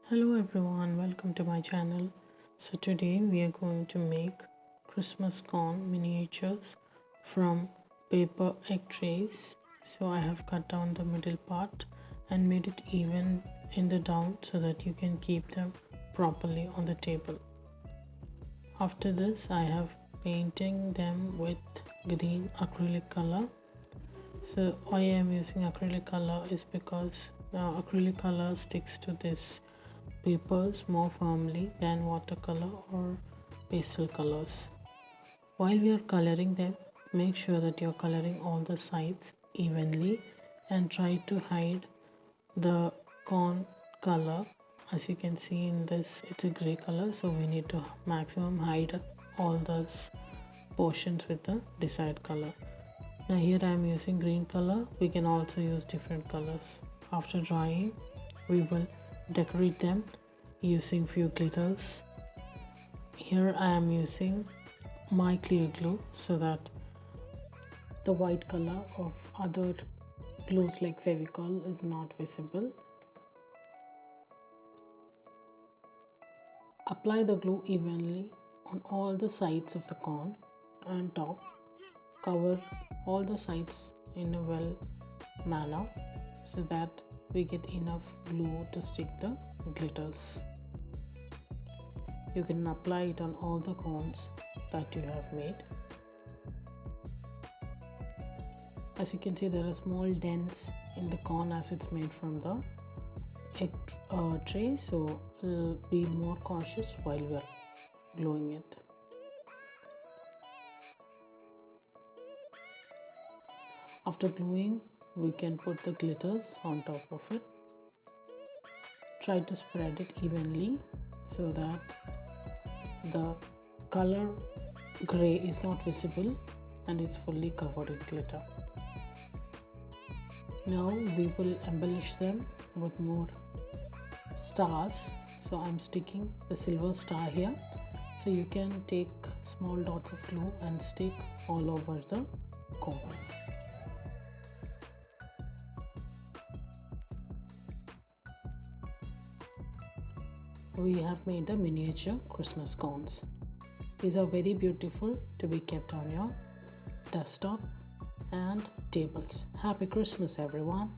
Hello everyone, welcome to my channel. So today we are going to make Christmas corn miniatures from paper egg trays. So I have cut down the middle part and made it even in the down so that you can keep them properly on the table. After this I have painting them with green acrylic color. So why I am using acrylic color is because the acrylic color sticks to this papers more firmly than watercolor or pastel colors. While we are coloring them, make sure that you are coloring all the sides evenly and try to hide the corn color. As you can see in this, it's a gray color, so we need to maximum hide all those portions with the desired color. Now here I am using green color. We can also use different colors. After drying, we will decorate them using few glitters. Here I am using my clear glue so that the white color of other glues like Fevicol is not visible. Apply the glue evenly on all the sides of the corn and top. Cover all the sides in a well manner so that we get enough glue to stick the glitters. You can apply it on all the cones that you have made. As you can see, there are small dents in the corn as it's made from the egg tray, so be more cautious while we are gluing it. After gluing, we can put the glitters on top of it. Try to spread it evenly so that the color gray is not visible and it's fully covered in glitter. Now we will embellish them with more stars. So I'm sticking the silver star here. So you can take small dots of glue and stick all over the corn. We have made the miniature Christmas cones. These are very beautiful to be kept on your desktop and tables. Happy Christmas everyone.